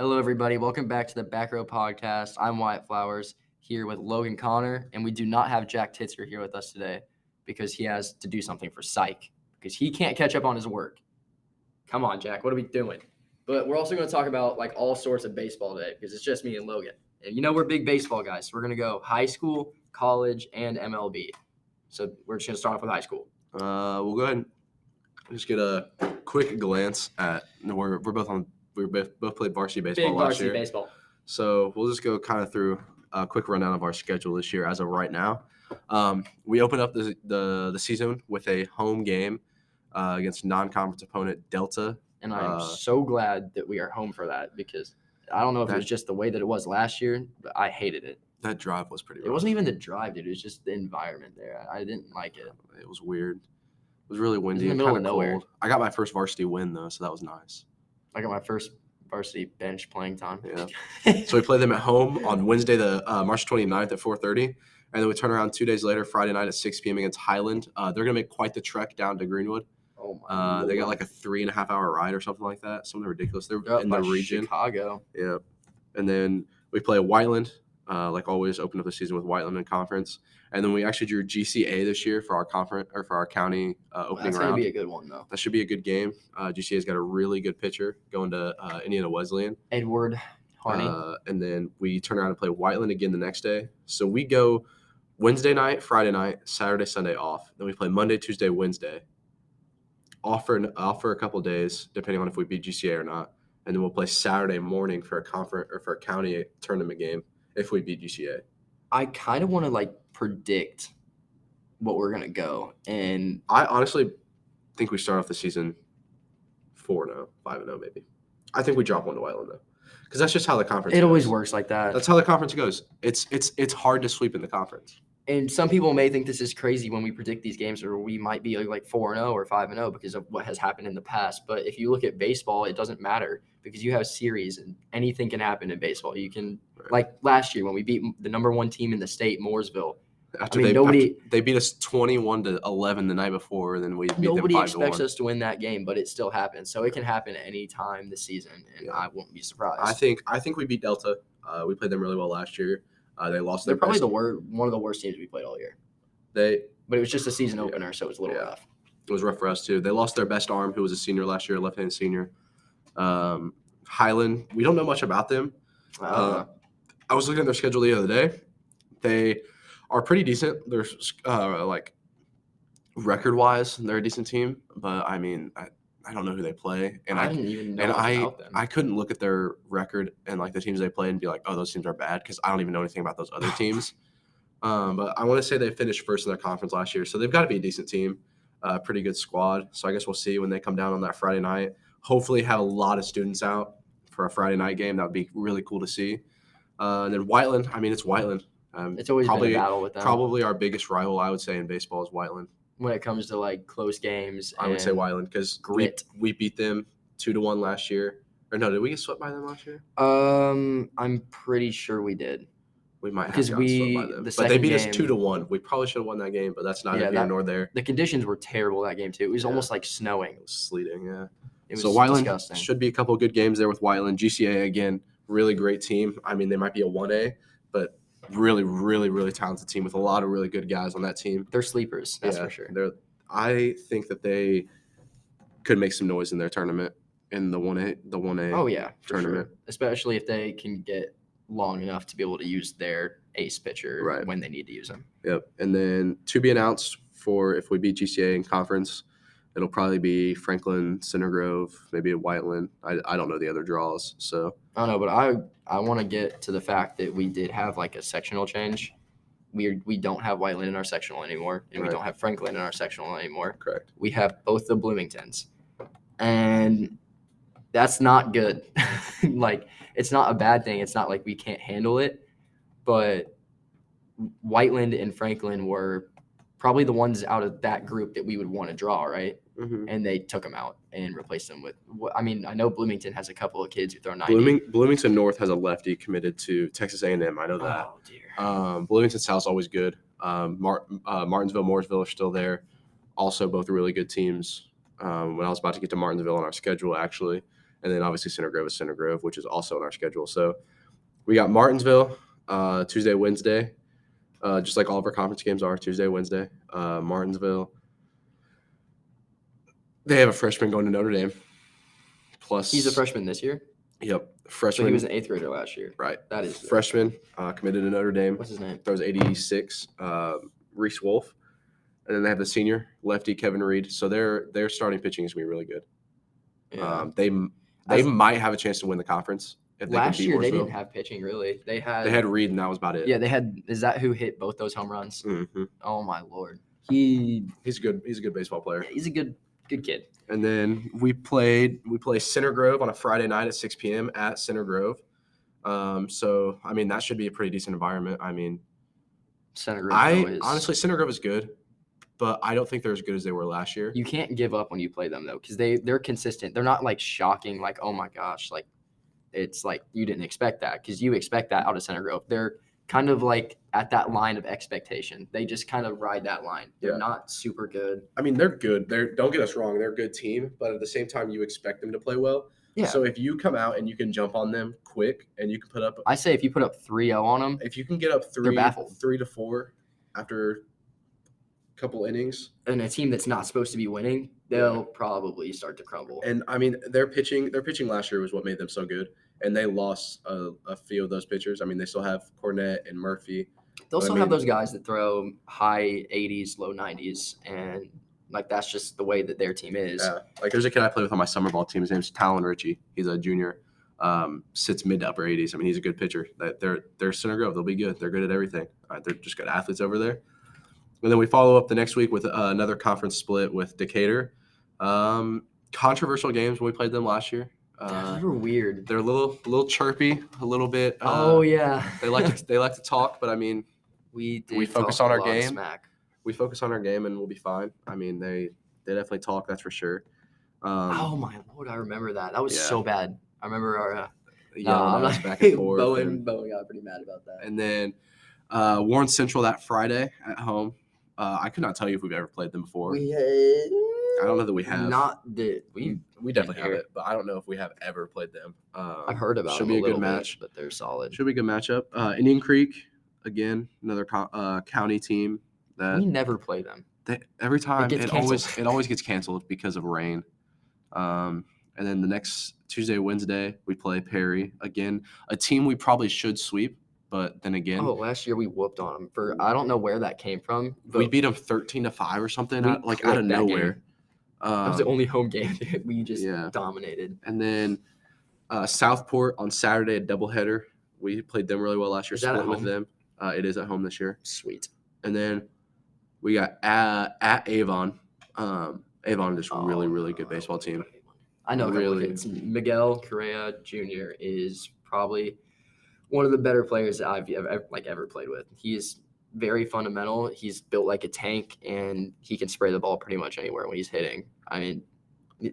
Hello, everybody. Welcome back to the Back Row Podcast. I'm Wyatt Flowers here with Logan Connor, and we do not have Jack Titzer here with us today because he has to do something for psych because he can't catch up on his work. Come on, Jack. What are we doing? But we're also going to talk about like all sorts of baseball today because it's just me and Logan. And we're big baseball guys. So we're going to go high school, college, and MLB. So we're just going to start off with high school. We'll go ahead and just get a quick glance at we both played varsity baseball Big last varsity year. baseball. So we'll just go kind of through a quick rundown of our schedule this year as of right now. We opened up the season with a home game against non-conference opponent Delta. And I'm so glad that we are home for that because I don't know if it was just the way that it was last year, but I hated it. That drive was pretty rough. It wasn't even the drive, dude. It was just the environment there. I didn't like it. It was weird. It was really windy in and the middle kind of of nowhere. cold. I got my first varsity win, though, so that was nice. I got my first varsity bench playing time. Yeah. So we played them at home on Wednesday, March 29th at 4:30. And then we turn around 2 days later, Friday night at 6 p.m. against Highland. They're going to make quite the trek down to Greenwood. Oh, my They got like a 3.5-hour ride or something like that. Something ridiculous. They're Up in by the region. Chicago. Yeah. And then we play Whiteland. Like always, open up the season with Whiteland in conference. And then we actually drew GCA this year for our conference or for our county opening That's round. going to be a good one, though. That should be a good game. GCA's got a really good pitcher going to Indiana Wesleyan. Edward Harney. And then we turn around and play Whiteland again the next day. So we go Wednesday night, Friday night, Saturday, Sunday off. Then we play Monday, Tuesday, Wednesday. Off for a couple of days, depending on if we beat GCA or not. And then we'll play Saturday morning for a conference or for a county tournament game if we beat GCA. I kind of want to predict what we're going to go. And I honestly think we start off the season 4-0, 5-0 maybe. I think we drop one to Whiteland, though. Because that's just how the conference goes. always works like that. That's how the conference goes. It's hard to sweep in the conference. And some people may think this is crazy when we predict these games, or we might be like 4-0 or 5-0 because of what has happened in the past. But if you look at baseball, it doesn't matter because you have series and anything can happen in baseball. You can, like last year when we beat the number one team in the state, Mooresville. After they beat us 21-11 the night before, then we beat them 5-1. Nobody expects us to win that game, but it still happens. So it can happen any time this season, and I won't be surprised. I think we beat Delta. We played them really well last year. They lost. They're probably one of the worst teams we played all year. But it was just a season opener, so it was a little rough. It was rough for us too. They lost their best arm, who was a senior last year, left-handed senior. Highland, we don't know much about them. I was looking at their schedule the other day. They are pretty decent. They're record-wise, they're a decent team. But I mean, I don't know who they play, and I didn't even know about them. I couldn't look at their record and the teams they play and be like, oh, those teams are bad because I don't even know anything about those other teams. But I want to say they finished first in their conference last year, so they've got to be a decent team, pretty good squad. So I guess we'll see when they come down on that Friday night. Hopefully, have a lot of students out for a Friday night game. That would be really cool to see. And then Whiteland, I mean, it's Whiteland. It's always been a battle with them. Probably our biggest rival, I would say, in baseball is Whiteland. When it comes to close games, I would say Whiteland because we beat them 2-1 last year. Or no, did we get swept by them last year? I'm pretty sure we did. We might have gotten swept by them. But they beat us 2-1. We probably should have won that game, but that's neither here nor there. The conditions were terrible that game too. It was almost like snowing. It was sleeting, yeah. It was Whiteland disgusting. Should be a couple of good games there with Whiteland. GCA again, really great team. I mean, they might be a 1A, but really, really, really talented team with a lot of really good guys on that team. They're sleepers, that's for sure. I think that they could make some noise in their tournament in the 1A. Oh yeah, tournament, sure. Especially if they can get long enough to be able to use their ace pitcher when they need to use them. Yep. And then to be announced for if we beat GCA in conference, it'll probably be Franklin, Center Grove, maybe a Whiteland. I don't know the other draws, so I don't know, but I want to get to the fact that we did have a sectional change. We don't have Whiteland in our sectional anymore, and we don't have Franklin in our sectional anymore. Correct. We have both the Bloomingtons, and that's not good. It's not a bad thing. It's not like we can't handle it, but Whiteland and Franklin were probably the ones out of that group that we would want to draw, right? Mm-hmm. And they took them out and replaced them with – I mean, I know Bloomington has a couple of kids who throw 90. Bloomington North has a lefty committed to Texas A&M. I know that. Oh, dear. Bloomington South's always good. Martinsville, Mooresville are still there. Also both really good teams. When I was about to get to Martinsville on our schedule, actually. And then obviously Center Grove is Center Grove, which is also on our schedule. So we got Martinsville Tuesday, Wednesday, just like all of our conference games are Tuesday, Wednesday. Martinsville, they have a freshman going to Notre Dame. Plus, He's a freshman this year. Yep, So freshman. he was an 8th grader last year. Right. That is Freshman, committed to Notre Dame. What's his name? Throws 86. Reese Wolf, and then they have the senior lefty Kevin Reed. So their starting pitching is gonna be really good. Yeah. They might have a chance to win the conference if they Last can beat year they Mooresville. didn't have pitching really. They had Reed, and that was about it. Yeah, they had. Is that who hit both those home runs? Mm-hmm. Oh my lord, He's good. He's a good baseball player. he's a good kid. And then we play Center Grove on a Friday night at 6 p.m. at Center Grove. So I mean that should be a pretty decent environment. I mean, Center Grove. Honestly, Center Grove is good, but I don't think they're as good as they were last year. You can't give up when you play them though, because they're consistent. They're not like shocking, like oh my gosh, like it's like you didn't expect that because you expect that out of Center Grove. They're kind of like at that line of expectation. They just kind of ride that line. They're not super good. I mean, they're good. Don't get us wrong, they're a good team, but at the same time, you expect them to play well. Yeah. So if you come out and you can jump on them quick and you can put up, I say if you put up 3-0 on them, if you can get up they're baffled. 3 to 4 after a couple innings, and a team that's not supposed to be winning, they'll probably start to crumble. And I mean, their pitching last year was what made them so good. And they lost a few of those pitchers. I mean, they still have Cornette and Murphy. They'll still have those guys that throw high 80s, low 90s, and like that's just the way that their team is. Yeah, like there's a kid I play with on my summer ball team. His name's Talon Ritchie. He's a junior. Sits mid to upper 80s. I mean, he's a good pitcher. They're Center Grove. They'll be good. They're good at everything. They're just good athletes over there. And then we follow up the next week with another conference split with Decatur. Controversial games when we played them last year. They were weird. They're a little chirpy, a little bit. Yeah. They like to talk, but I mean, we focus on our game. Smack. We focus on our game, and we'll be fine. I mean, they definitely talk. That's for sure. Oh my lord, I remember that. That was so bad. I remember our back and forth. Bowen got pretty mad about that. And then Warren Central that Friday at home. I could not tell you if we've ever played them before. I don't know that we have. We definitely have it, but I don't know if we have ever played them. I've heard about should them be a good match, but they're solid. Should be a good matchup. Indian Creek, again, another county team that we never play them. Every time it always gets canceled because of rain. And then the next Tuesday, Wednesday, we play Perry again, a team we probably should sweep. But then again, last year we whooped on them I don't know where that came from. We beat them 13-5 or something, out of nowhere. That was the only home game we just dominated. And then Southport on Saturday, a doubleheader. We played them really well last year. Split with them. It is at home this year. Sweet. And then we got at Avon. Avon is really, really good baseball team. I know. Really, Miguel Correa Jr. is probably one of the better players that I've ever played with. He's very fundamental. He's built like a tank, and he can spray the ball pretty much anywhere when he's hitting. I mean,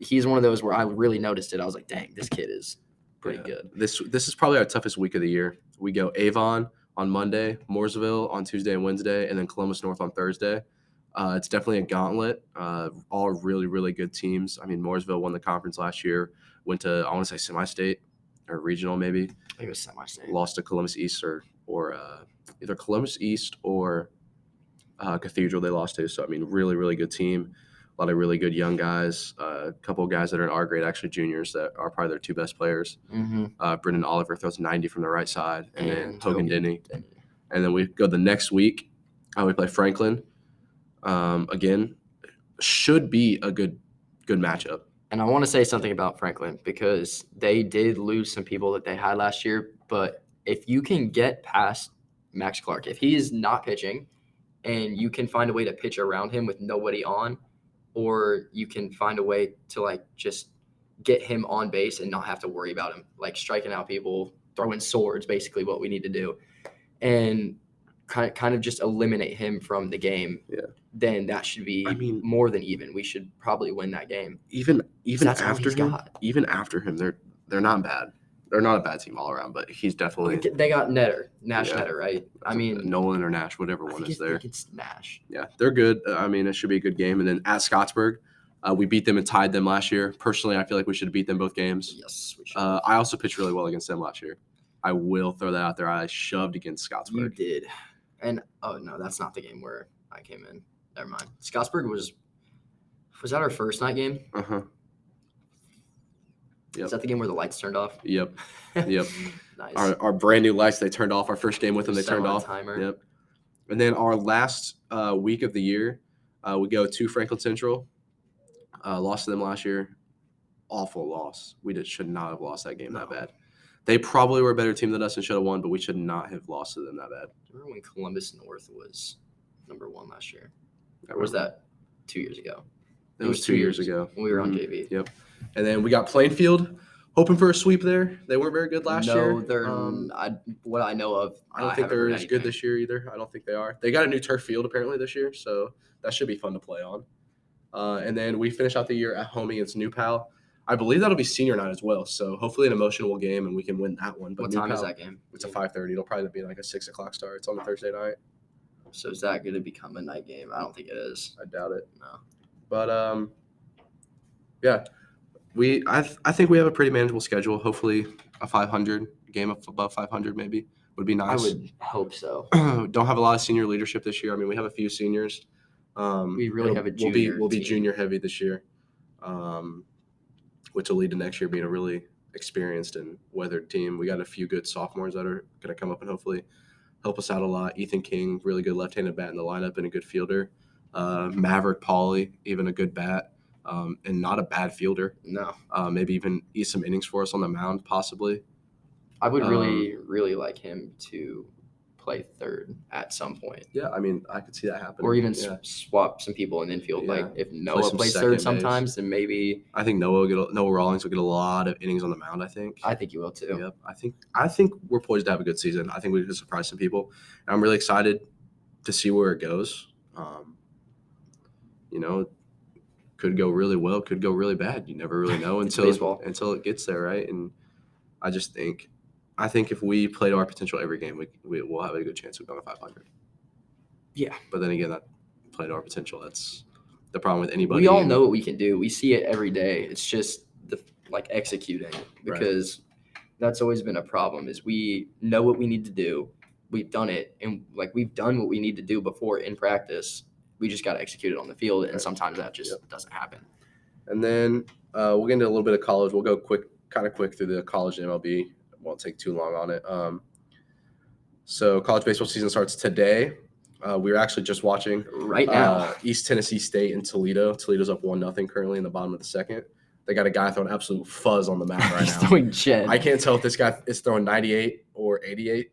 he's one of those where I really noticed it. I was like, dang, this kid is pretty good. This is probably our toughest week of the year. We go Avon on Monday, Mooresville on Tuesday and Wednesday, and then Columbus North on Thursday. It's definitely a gauntlet. All really, really good teams. I mean, Mooresville won the conference last year, went to, I want to say, semi-state or regional maybe. I think it was semi-state. Lost to Columbus East or either Columbus East or Cathedral they lost to. So, I mean, really, really good team. A lot of really good young guys. A couple of guys that are in our grade, actually juniors, that are probably their two best players. Mm-hmm. Brendan Oliver throws 90 from the right side, and then Togan Denny. And then we go the next week. We play Franklin. Again, should be a good matchup. And I want to say something about Franklin because they did lose some people that they had last year. But if you can get past Max Clark, if he is not pitching and you can find a way to pitch around him with nobody on, or you can find a way to like just get him on base and not have to worry about him, like striking out people, throwing swords, basically what we need to do. And kind of just eliminate him from the game, then that should be more than even. We should probably win that game. Even after him, they're not bad. They're not a bad team all around, but he's definitely. They got Nash Netter, right? I mean, Nolan or Nash, whatever one is there. It's Nash. Yeah, they're good. I mean, it should be a good game. And then at Scottsburg, We beat them and tied them last year. Personally, I feel like we should have beat them both games. Yes, we should. I also pitched really well against them last year. I will throw that out there. I shoved against You Scottsburg. did. And oh no, that's not the game where I came in. Never mind. Scottsburg was that our first night game? Uh-huh. Yep. Is that the game where the lights turned off? Yep. Yep. Nice. Our brand new lights they turned off. Our first game with them they Set turned on a off. timer. Yep. And then our last week of the year, we go to Franklin Central. Lost to them last year. Awful loss. We should not have lost that game that bad. They probably were a better team than us and should have won, but we should not have lost to them that bad. Remember when Columbus North was number 1 last year? Or was that 2 years ago? It was 2 years ago. When we were on JV. Yep. And then we got Plainfield, hoping for a sweep there. They weren't very good last year. No, they're what I know of. I don't think they're as good this year either. I don't think they are. They got a new turf field apparently this year, so that should be fun to play on. And then we finish out the year at home against New Pal. I believe that'll be senior night as well, so hopefully an emotional game and we can win that one. But What time is that game? It's a 5:30. It'll probably be like a 6 o'clock start. It's on a Thursday night. So is that going to become a night game? I don't think it is. I doubt it. No. But yeah, I think we have a pretty manageable schedule. Hopefully a 500 game above 500 maybe would be nice. I would hope so. Don't have a lot of senior leadership this year. I mean, we have a few seniors. We really have a junior We'll be team. junior heavy this year, which will lead to next year being a really experienced and weathered team. We got a few good sophomores that are going to come up and hopefully help us out a lot. Ethan King, really good left-handed bat in the lineup and a good fielder. Maverick Pauly, even a good bat and not a bad fielder. No. Maybe even eat some innings for us on the mound, possibly. I would really like him to play third at some point. Yeah, I mean, I could see that happening. Or even swap some people in infield. Yeah. Like if Noah some plays second third base. sometimes, then maybe I think Noah Rawlings will get a lot of innings on the mound, I think. I think you will too. Yep. I think we're poised to have a good season. I think we could surprise some people. And I'm really excited to see where it goes. Could go really well, could go really bad. You never really know until it gets there, right? And I think if we play to our potential every game, we will have a good chance of going to 500. Yeah. But then again, that play to our potential, that's the problem with anybody. We all know what we can do. We see it every day. It's just executing because that's always been a problem is we know what we need to do. We've done it and we've done what we need to do before in practice. We just got to execute it on the field, and sometimes that just doesn't happen. And then we'll get into a little bit of college. We'll go kind of quick through the college and MLB. Won't take too long on it. So college baseball season starts today. We were actually just watching right now East Tennessee State and Toledo. Toledo's up 1-0 currently in the bottom of the second. They got a guy throwing absolute fuzz on the mound right now. Throwing jet. I can't tell if this guy is throwing 98 or 88.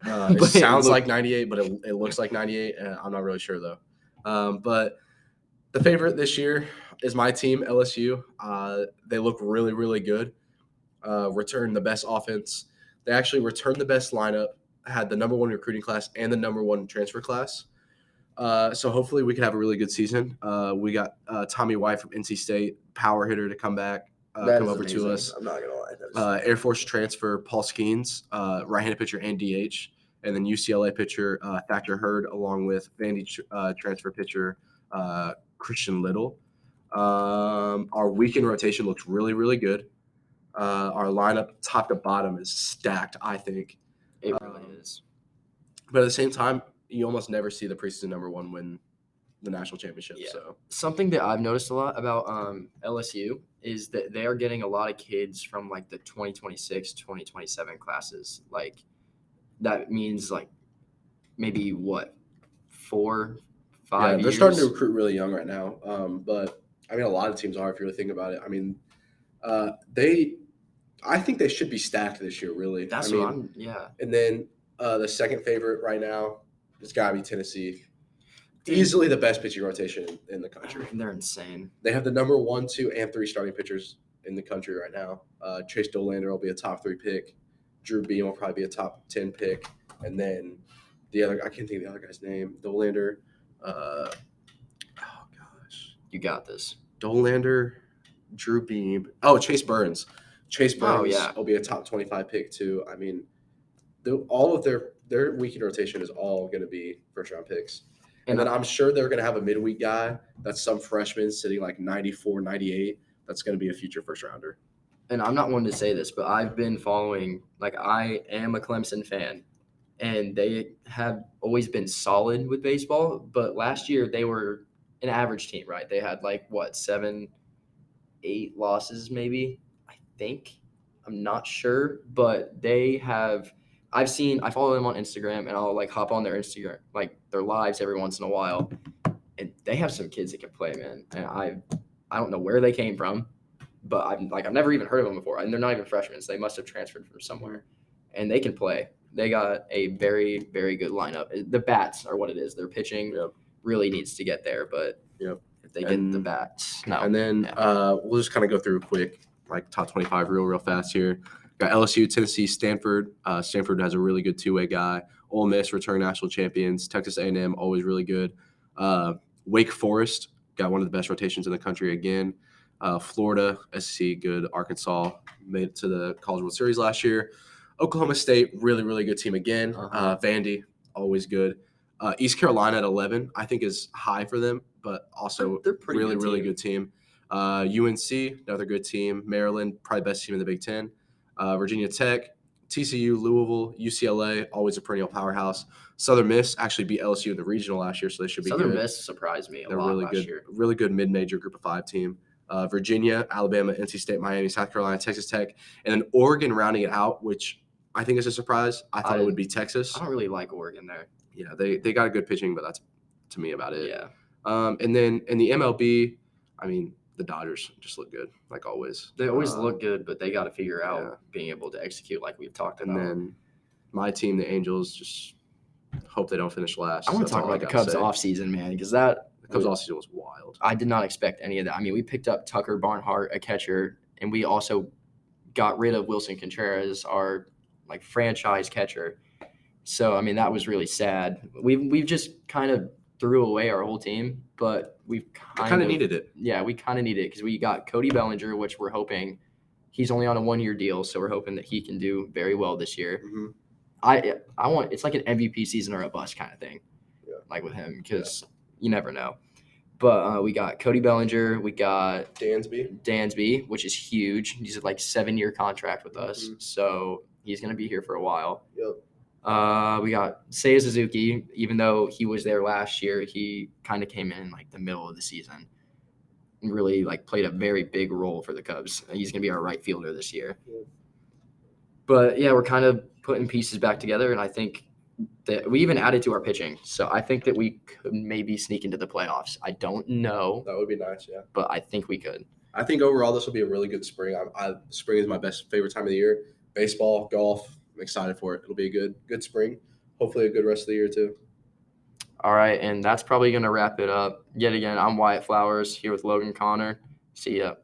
It sounds like 98, but it looks like 98. I'm not really sure though. But the favorite this year is my team, LSU. They look really, really good. Returned the best offense. They actually returned the best lineup, had the number 1 recruiting class and the number 1 transfer class. So hopefully we can have a really good season. We got Tommy White from NC State, power hitter to come back, come over to us. I'm not going to lie. Air Force transfer Paul Skeens, right-handed pitcher and DH. And then UCLA pitcher Thatcher Hurd, along with Vandy transfer pitcher Christian Little. Our weekend rotation looks really, really good. Our lineup, top to bottom, is stacked, I think. It really is. But at the same time, you almost never see the preseason number 1 win the national championship. Yeah. So something that I've noticed a lot about LSU is that they are getting a lot of kids from the 2026, 2027 classes. That means maybe 4, 5 years. They're starting to recruit really young right now. But I mean, a lot of teams are if you really think about it. I mean, I think they should be stacked this year. Really, yeah. And then the second favorite right now has got to be Tennessee. Easily the best pitching rotation in the country. They're insane. They have the number 1, 2, and 3 starting pitchers in the country right now. Chase Dolander will be a top 3 pick. Drew Beam will probably be a top 10 pick. And then the other, I can't think of the other guy's name. Dolander. You got this. Dolander, Drew Beam. Chase Burns. Chase Burns will be a top 25 pick too. I mean, all of their weekend rotation is all going to be first-round picks. And then I'm sure they're going to have a midweek guy that's some freshman sitting like 94, 98. That's going to be a future first rounder. And I'm not one to say this, but I've been following, like, I am a Clemson fan, and they have always been solid with baseball. But last year they were an average team, right? They had like what, 7, 8 losses, maybe. I think. I'm not sure, but they have. I follow them on Instagram, and I'll like hop on their Instagram, like their lives every once in a while, and they have some kids that can play, man. And I don't know where they came from, but I've never even heard of them before, and they're not even freshmen, so they must have transferred from somewhere, and they can play. They got a very, very good lineup. The bats are what it is. Their pitching really needs to get there, but if they get the bats, no. And then we'll just kind of go through quick, like top 25 real fast here. Got LSU, Tennessee, Stanford. Stanford has a really good two-way guy. Ole Miss, returning national champions. Texas A&M, always really good. Wake Forest, got one of the best rotations in the country again. Florida, SC, good. Arkansas made it to the College World Series last year. Oklahoma State, really, really good team again. Vandy, always good. East Carolina at 11, I think is high for them, but also they're pretty really, good really team. good team. UNC, another good team. Maryland, probably best team in the Big Ten. Virginia Tech, TCU, Louisville, UCLA, always a perennial powerhouse. Southern Miss actually beat LSU in the regional last year, so they should be Southern good. Miss surprised me a They're lot really last good, year. really good mid-major group of 5 team. Virginia, Alabama, NC State, Miami, South Carolina, Texas Tech, and then Oregon rounding it out, which I think is a surprise. I thought it would be Texas. I don't really like Oregon there. Yeah, they got a good pitching, but that's to me about it. Yeah. And then in the MLB, I mean, the Dodgers just look good, like always. They always look good, but they got to figure out being able to execute like we've talked about. And then my team, the Angels, just hope they don't finish last. I want to talk about the Cubs offseason, man, because the Cubs offseason was wild. I did not expect any of that. I mean, we picked up Tucker Barnhart, a catcher, and we also got rid of Wilson Contreras, our like franchise catcher. So, I mean, that was really sad. We've just kind of threw away our whole team, but we've kind of needed it. Yeah, we kind of needed it because we got Cody Bellinger, which we're hoping he's only on a 1-year deal, so we're hoping that he can do very well this year. Mm-hmm. I want it's like an MVP season or a bust kind of thing, like with him, because you never know. But we got Cody Bellinger, we got Dansby, which is huge. He's a like 7-year contract with us, so he's gonna be here for a while. Yep. We got Seiya Suzuki. Even though he was there last year, he kind of came in like the middle of the season and really like played a very big role for the Cubs. He's gonna be our right fielder this year. Yep. But yeah, we're kind of putting pieces back together, and I think that we even added to our pitching. So I think that we could maybe sneak into the playoffs. I don't know. That would be nice, yeah. But I think we could. I think overall this will be a really good spring. Spring is my favorite time of the year. Baseball, golf. I'm excited for it. It'll be a good spring. Hopefully a good rest of the year too. All right, and that's probably going to wrap it up. Yet again, I'm Wyatt Flowers here with Logan Connor. See ya.